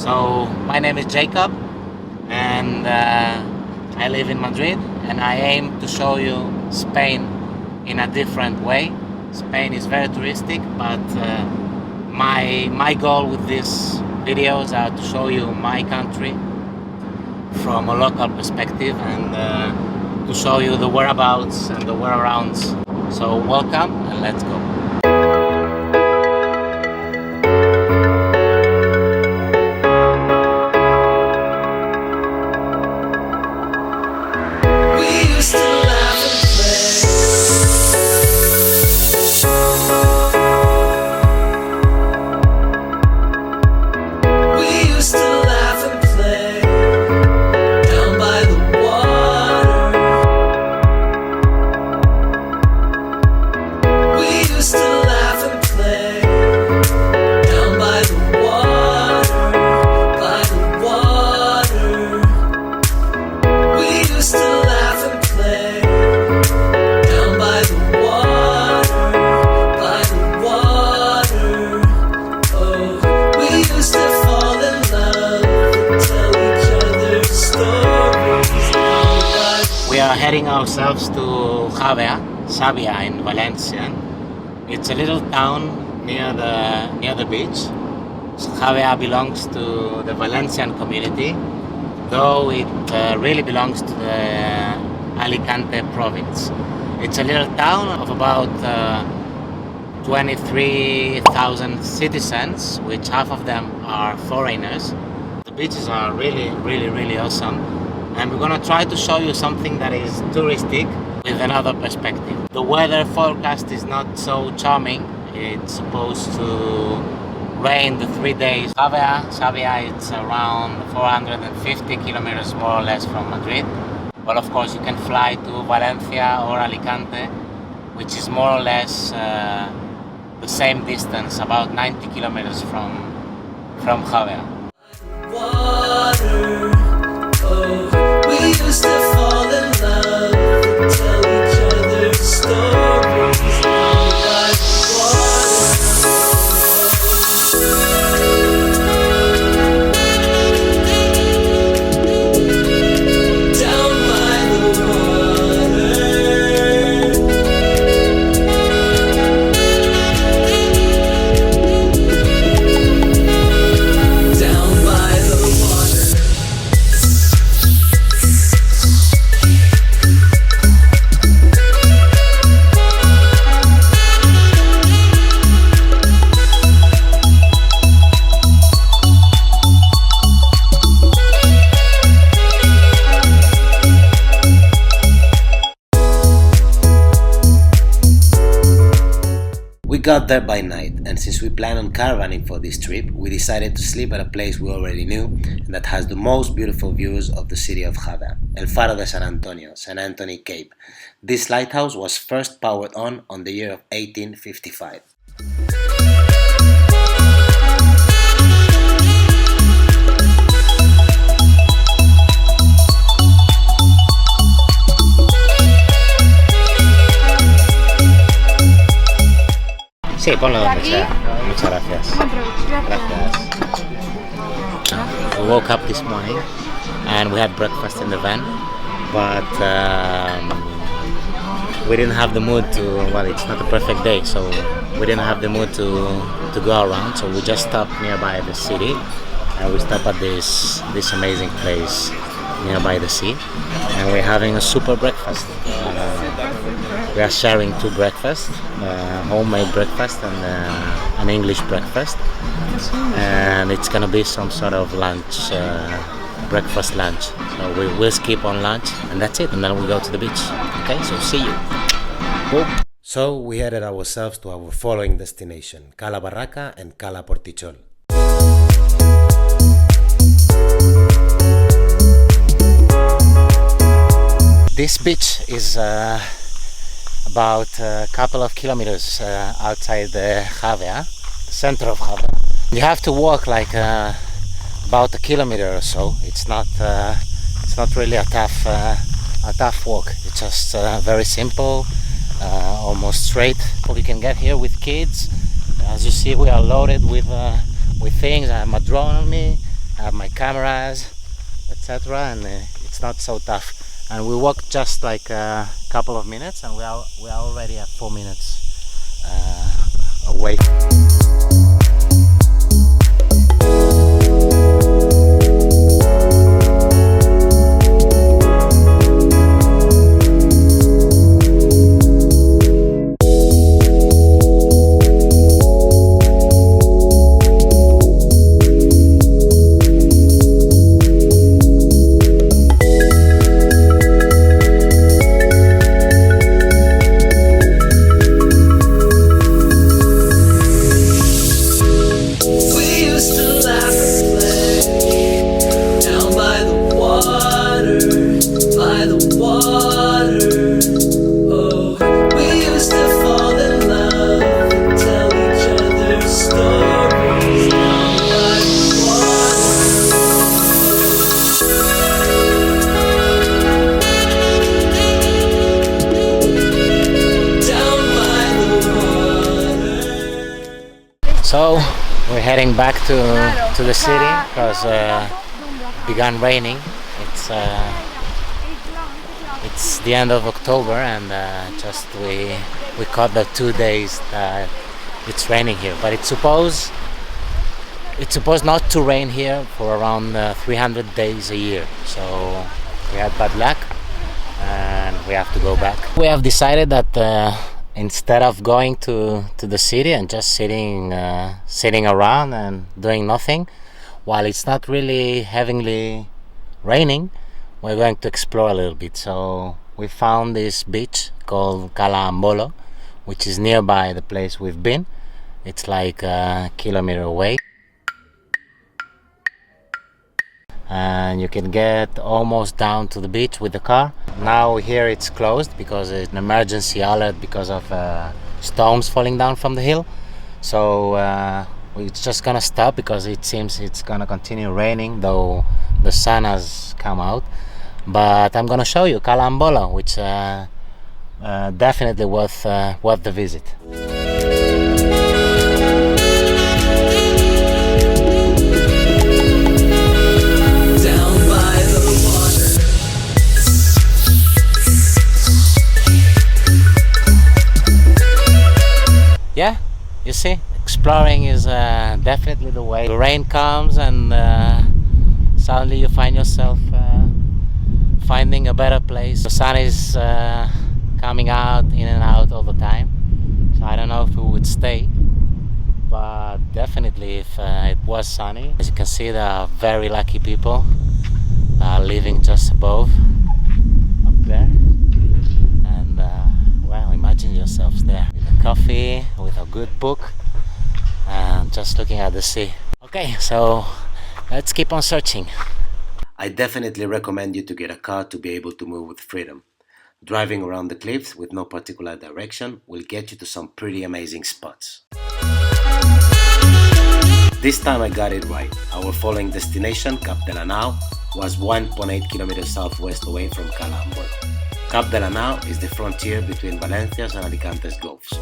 So my name is Jacob, and I live in Madrid, and I aim to show you Spain in a different way. Spain is very touristic, but my goal with these videos are to show you my country from a local perspective, and to show you the whereabouts and the whereabouts. So welcome, and let's go. Heading ourselves to Javea in Valencia. It's a little town near the beach. So Javea belongs to the Valencian community, though it really belongs to the Alicante province. It's a little town of about 23,000 citizens, which half of them are foreigners. The beaches are really awesome. And we're gonna try to show you something that is touristic with another perspective. The weather forecast is not so charming. It's supposed to rain the 3 days. Javea it's around 450 kilometers more or less from Madrid. But of course you can fly to Valencia or Alicante, which is more or less the same distance, about 90 kilometers from Javea. We used to fall in love and tell each other stories down by the We got there by night, and since we planned on caravanning for this trip, we decided to sleep at a place we already knew and that has the most beautiful views of the city of Jávea, El Faro de San Antonio, San Antony Cape. This lighthouse was first powered on the year of 1855. Sí, ponlo donde sea. Muchas gracias. Gracias. We woke up this morning and we had breakfast in the van, but we didn't have the mood to, well, it's not a perfect day, so we didn't have the mood to go around, so we just stopped nearby the city and we stopped at this amazing place nearby the sea, and we're having a super breakfast. We are sharing two breakfasts, homemade breakfast and an English breakfast, and it's gonna be some sort of lunch, breakfast lunch. So we will skip on lunch and that's it, and then we go to the beach. Okay, so see you. Boom. So we headed ourselves to our following destination, Cala Barraca and Cala Portixol. This beach is about a couple of kilometers outside the Jávea, the center of Jávea. You have to walk like about a kilometer or so. It's not really a tough walk. It's just very simple, almost straight. You can get here with kids. As you see, we are loaded with things. I have my drone on me, have my cameras, etc., and it's not so tough. And we walked just like a couple of minutes, and we are already at 4 minutes away. So we're heading back to the city because it began raining. It's the end of October, and just we caught the 2 days that it's raining here. But it's supposed not to rain here for around 300 days a year. So we had bad luck, and we have to go back. We have decided that. Instead of going to the city and just sitting around and doing nothing, while it's not really heavily raining, we're going to explore a little bit. So we found this beach called Cala Ambolo, which is nearby the place we've been. It's like a kilometer away. And you can get almost down to the beach with the car. Now here it's closed because it's an emergency alert because of stones falling down from the hill. So we're just gonna stop because it seems it's gonna continue raining, though the sun has come out. But I'm gonna show you Cala Ambolo, which definitely worth the visit. Yeah, you see, exploring is definitely the way. The rain comes and suddenly you find yourself finding a better place. The sun is coming out, in and out all the time. So I don't know if we would stay, but definitely if it was sunny. As you can see, there are very lucky people living just above, up there. And well, imagine yourselves there. Coffee with a good book and just looking at the sea. Okay, so let's keep on searching. I definitely recommend you to get a car to be able to move with freedom. Driving around the cliffs with no particular direction will get you to some pretty amazing spots. This time I got it right. Our following destination, Cap de la Nau, was 1.8 kilometers southwest away from Cala Ambolo. Cap de la Nau is the frontier between Valencia's and Alicante's gulfs.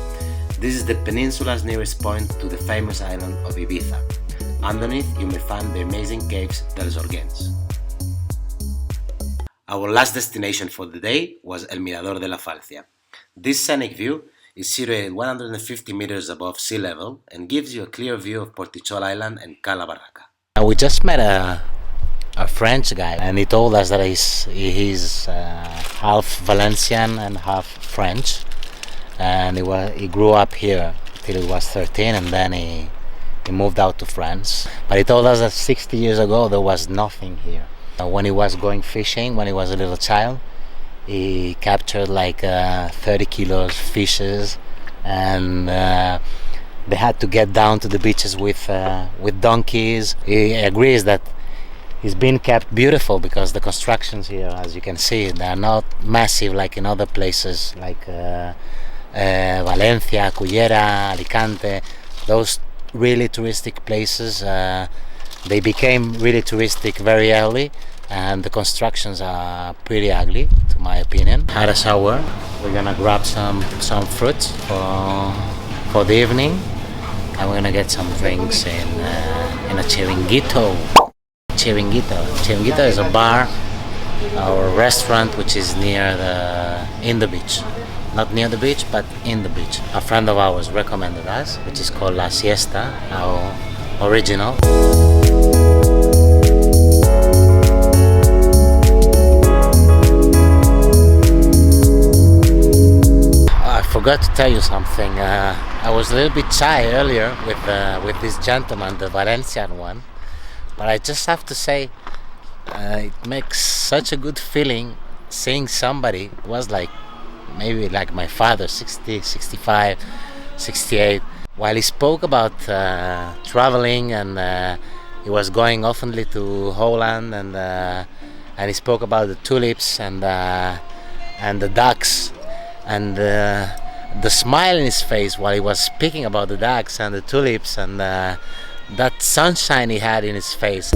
This is the peninsula's nearest point to the famous island of Ibiza. Underneath you may find the amazing caves dels Orguens. Our last destination for the day was El Mirador de la Falzia. This scenic view is situated 150 meters above sea level and gives you a clear view of Portixol Island and Cala Barraca. We just met a French guy, and he told us that he's half Valencian and half French, and he grew up here till he was 13, and then he moved out to France. But he told us that 60 years ago there was nothing here. When he was going fishing, when he was a little child, he captured like 30 kilos fishes, and they had to get down to the beaches with donkeys. He agrees that it's been kept beautiful because the constructions here, as you can see, they are not massive like in other places like Valencia, Cullera, Alicante. Those really touristic places, they became really touristic very early, and the constructions are pretty ugly, to my opinion. Had a shower. We're gonna grab some fruits for the evening, and we're gonna get some drinks in a Chiringuito. Chiringuito. Chiringuito is a bar or restaurant which is near in the beach. Not near the beach, but in the beach. A friend of ours recommended us, which is called La Siesta, our original. I forgot to tell you something. I was a little bit shy earlier with this gentleman, the Valencian one, but I just have to say it makes such a good feeling seeing somebody who was like maybe like my father, 60, 65, 68, while he spoke about traveling and he was going oftenly to Holland and he spoke about the tulips and the ducks and the smile in his face while he was speaking about the ducks and the tulips and that sunshine he had in his face.